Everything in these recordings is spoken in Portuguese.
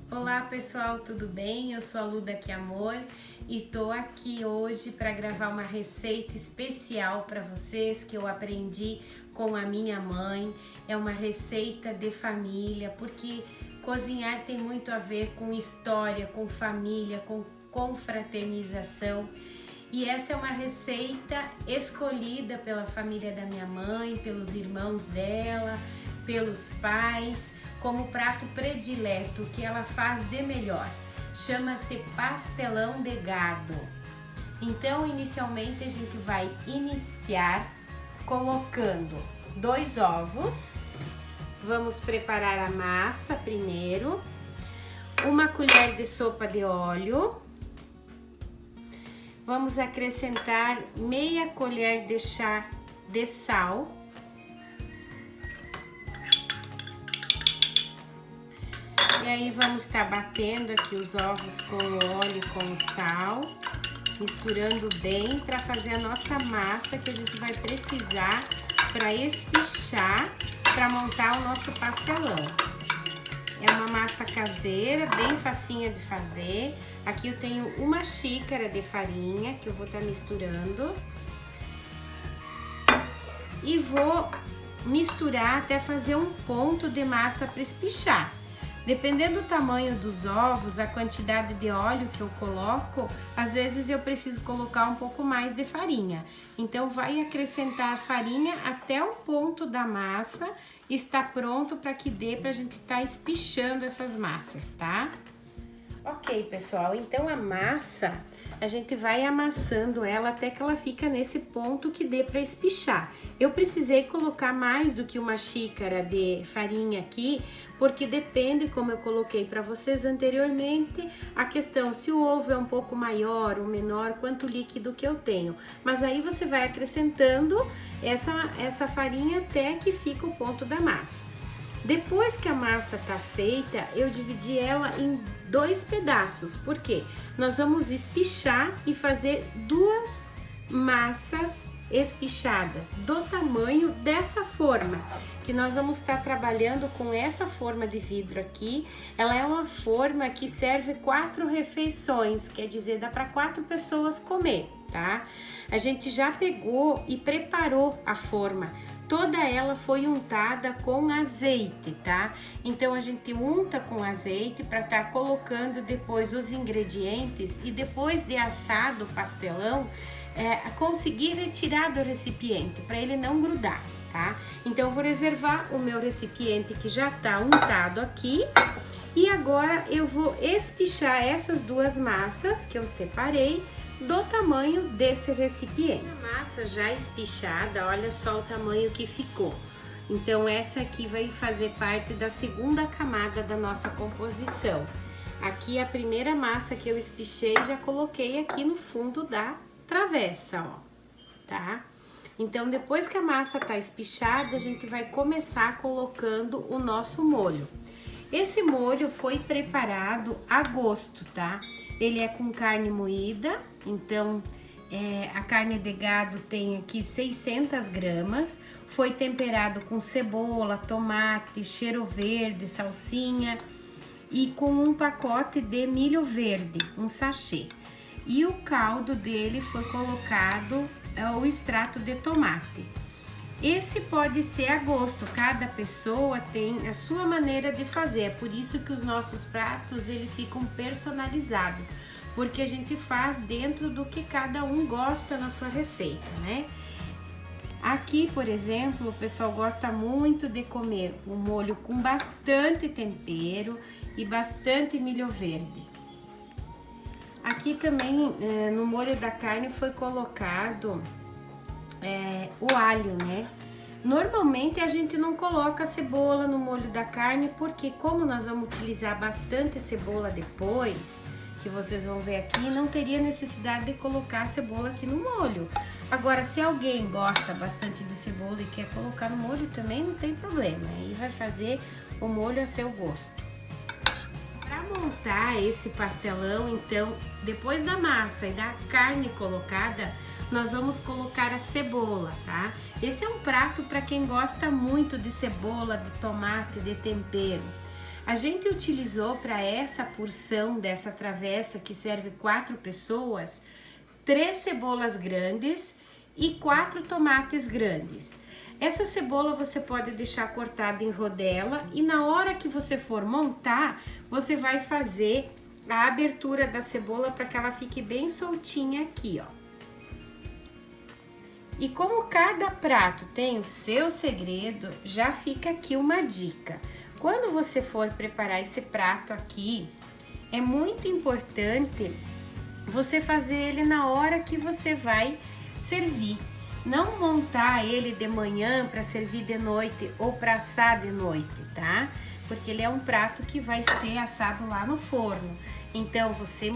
Olá pessoal, tudo bem? Eu sou a Lu daqui Amor e tô aqui hoje para gravar uma receita especial para vocês que eu aprendi com a minha mãe. É uma receita de família, porque cozinhar tem muito a ver com história, com família, com confraternização. E essa é uma receita escolhida pela família da minha mãe, pelos irmãos dela, pelos pais, como prato predileto que ela faz de melhor. Chama-se pastelão de gado. Então, inicialmente a gente vai iniciar colocando 2 ovos. Vamos preparar a massa primeiro. 1 colher de sopa de óleo. Vamos acrescentar meia colher de chá de sal. E aí vamos estar batendo aqui os ovos com o óleo e com o sal, misturando bem para fazer a nossa massa que a gente vai precisar para espichar, para montar o nosso pastelão. É uma massa caseira, bem facinha de fazer. Aqui eu tenho 1 xícara de farinha que eu vou estar misturando. E vou misturar até fazer um ponto de massa para espichar. Dependendo do tamanho dos ovos, a quantidade de óleo que eu coloco, às vezes eu preciso colocar um pouco mais de farinha. Então, vai acrescentar farinha até o ponto da massa estar pronto para que dê para a gente estar espichando essas massas, tá? Ok, pessoal, então a massa, a gente vai amassando ela até que ela fica nesse ponto que dê para espichar. Eu precisei colocar mais do que 1 xícara de farinha aqui, porque depende, como eu coloquei para vocês anteriormente, a questão se o ovo é um pouco maior ou menor, quanto líquido que eu tenho. Mas aí você vai acrescentando essa farinha até que fica o ponto da massa. Depois que a massa tá feita, eu dividi ela em 2 pedaços, porque nós vamos espichar e fazer 2 massas espichadas do tamanho dessa forma, que nós vamos estar trabalhando com essa forma de vidro aqui. Ela é uma forma que serve 4 refeições, quer dizer, dá para 4 pessoas comer, tá? A gente já pegou e preparou a forma. Toda ela foi untada com azeite, tá? Então a gente unta com azeite para estar colocando depois os ingredientes e depois de assado o pastelão, conseguir retirar do recipiente para ele não grudar, tá? Então eu vou reservar o meu recipiente que já tá untado aqui e agora eu vou espichar essas 2 massas que eu separei do tamanho desse recipiente. A massa já espichada, olha só o tamanho que ficou. Então essa aqui vai fazer parte da 2ª camada da nossa composição. Aqui a primeira massa que eu espichei, já coloquei aqui no fundo da travessa, ó, tá? Então depois que a massa tá espichada, a gente vai começar colocando o nosso molho. Esse molho foi preparado a gosto, tá? Ele é com carne moída, então a carne de gado tem aqui 600 gramas, foi temperado com cebola, tomate, cheiro verde, salsinha e com um pacote de milho verde, um sachê. E o caldo dele foi colocado o extrato de tomate. Esse pode ser a gosto, cada pessoa tem a sua maneira de fazer, é por isso que os nossos pratos eles ficam personalizados, porque a gente faz dentro do que cada um gosta na sua receita, né? Aqui, por exemplo, o pessoal gosta muito de comer o molho com bastante tempero e bastante milho verde. Aqui também, no molho da carne foi colocado o alho, né? Normalmente a gente não coloca cebola no molho da carne, porque como nós vamos utilizar bastante cebola depois, que vocês vão ver aqui, não teria necessidade de colocar a cebola aqui no molho. Agora, se alguém gosta bastante de cebola e quer colocar no molho também, não tem problema, aí vai fazer o molho a seu gosto. Para montar esse pastelão, então, depois da massa e da carne colocada, nós vamos colocar a cebola, tá? Esse é um prato para quem gosta muito de cebola, de tomate, de tempero. A gente utilizou para essa porção dessa travessa que serve 4 pessoas, 3 cebolas grandes e 4 tomates grandes. Essa cebola você pode deixar cortada em rodela e na hora que você for montar, você vai fazer a abertura da cebola para que ela fique bem soltinha aqui, ó. E como cada prato tem o seu segredo, já fica aqui uma dica. Quando você for preparar esse prato aqui, é muito importante você fazer ele na hora que você vai servir. Não montar ele de manhã para servir de noite ou para assar de noite, tá? Porque ele é um prato que vai ser assado lá no forno. Então você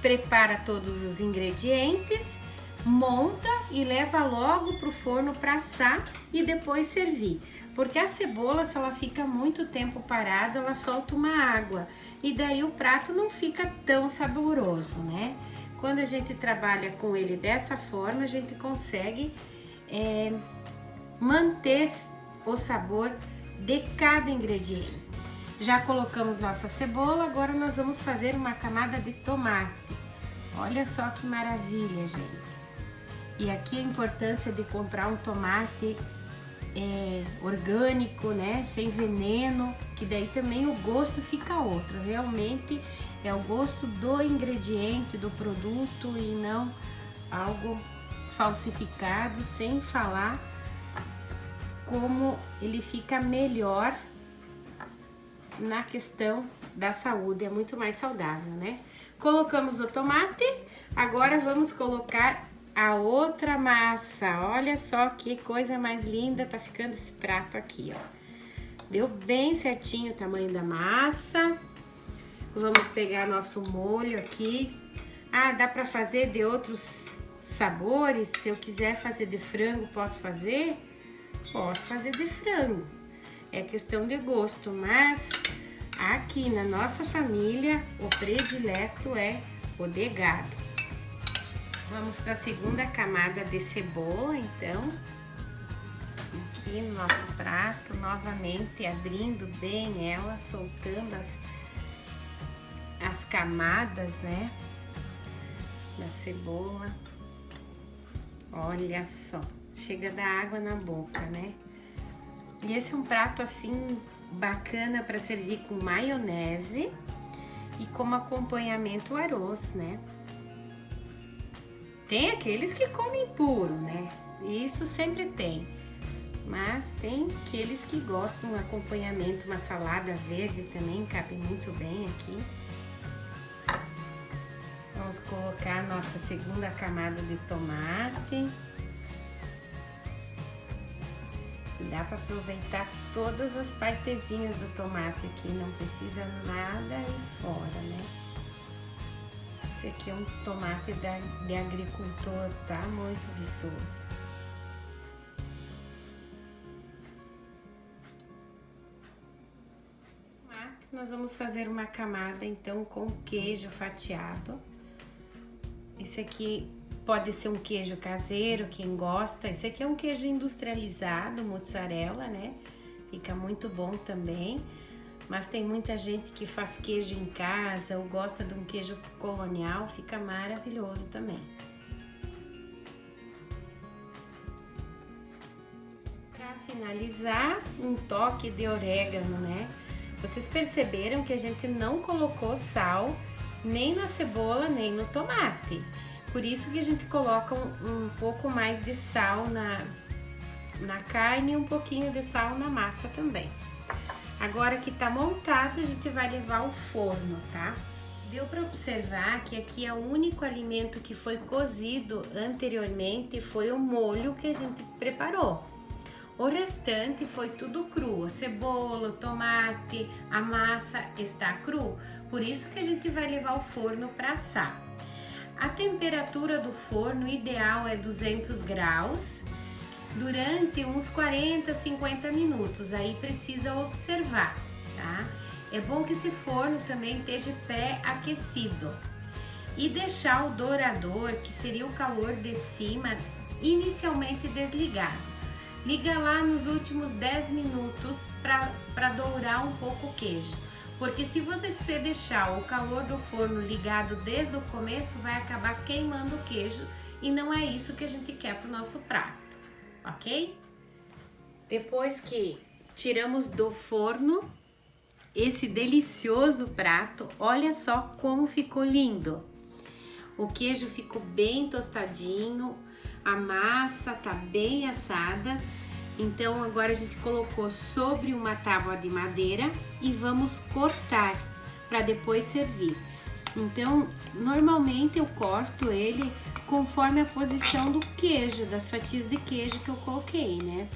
prepara todos os ingredientes, monta e leva logo pro forno para assar e depois servir. Porque a cebola, se ela fica muito tempo parada, ela solta uma água e daí o prato não fica tão saboroso, né? Quando a gente trabalha com ele dessa forma, a gente consegue manter o sabor de cada ingrediente. Já colocamos nossa cebola, agora nós vamos fazer uma camada de tomate. Olha só que maravilha, gente. E aqui a importância de comprar um tomate orgânico, né, sem veneno, que daí também o gosto fica outro. Realmente é o gosto do ingrediente, do produto e não algo falsificado, sem falar como ele fica melhor na questão da saúde, é muito mais saudável, né? Colocamos o tomate, agora vamos colocar a outra massa. Olha só que coisa mais linda tá ficando esse prato aqui, ó. Deu bem certinho o tamanho da massa. Vamos pegar nosso molho aqui. Ah, dá pra fazer de outros sabores. Se eu quiser fazer de frango, posso fazer? Posso fazer de frango. É questão de gosto, mas aqui na nossa família o predileto é o de gado. Vamos para a segunda camada de cebola, então. Aqui no nosso prato, novamente abrindo bem ela, soltando as camadas, né, da cebola. Olha só, chega da água na boca, né? E esse é um prato assim bacana para servir com maionese e como acompanhamento o arroz, né? Tem aqueles que comem puro, né? Isso sempre tem. Mas tem aqueles que gostam de um acompanhamento, uma salada verde também cabe muito bem aqui. Vamos colocar a nossa segunda camada de tomate. Dá para aproveitar todas as partezinhas do tomate aqui, não precisa nada ir fora, né? Esse aqui é um tomate de agricultor, tá? Muito viçoso. Nós vamos fazer uma camada então com queijo fatiado. Esse aqui pode ser um queijo caseiro, quem gosta. Esse aqui é um queijo industrializado, mozzarella, né? Fica muito bom também. Mas tem muita gente que faz queijo em casa ou gosta de um queijo colonial, fica maravilhoso também. Para finalizar, um toque de orégano, né? Vocês perceberam que a gente não colocou sal nem na cebola, nem no tomate. Por isso que a gente coloca um pouco mais de sal na carne e um pouquinho de sal na massa também. Agora que tá montado, a gente vai levar ao forno, tá? Deu para observar que aqui é o único alimento que foi cozido anteriormente foi o molho que a gente preparou. O restante foi tudo cru, a cebola, o tomate, a massa está cru. Por isso que a gente vai levar ao forno para assar. A temperatura do forno ideal é 200 graus. Durante uns 40, 50 minutos, aí precisa observar, tá? É bom que esse forno também esteja pré-aquecido e deixar o dourador, que seria o calor de cima, inicialmente desligado. Liga lá nos últimos 10 minutos para dourar um pouco o queijo. Porque se você deixar o calor do forno ligado desde o começo, vai acabar queimando o queijo e não é isso que a gente quer para o nosso prato, ok? Depois que tiramos do forno esse delicioso prato, olha só como ficou lindo. O queijo ficou bem tostadinho, a massa tá bem assada. Então agora a gente colocou sobre uma tábua de madeira e vamos cortar para depois servir. Então normalmente eu corto ele conforme a posição do queijo, das fatias de queijo que eu coloquei, né?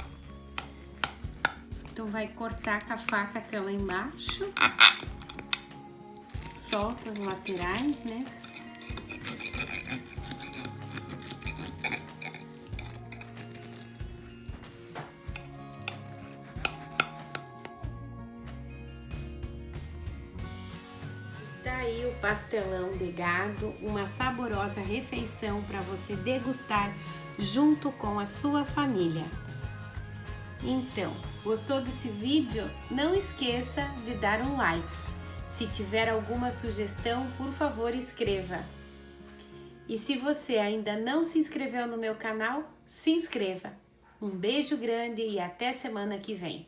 Então vai cortar com a faca até lá embaixo, solta as laterais, né? Está aí o pastelão de gado, uma saborosa refeição para você degustar junto com a sua família. Então, gostou desse vídeo? Não esqueça de dar um like. Se tiver alguma sugestão, por favor, escreva. E se você ainda não se inscreveu no meu canal, se inscreva. Um beijo grande e até semana que vem.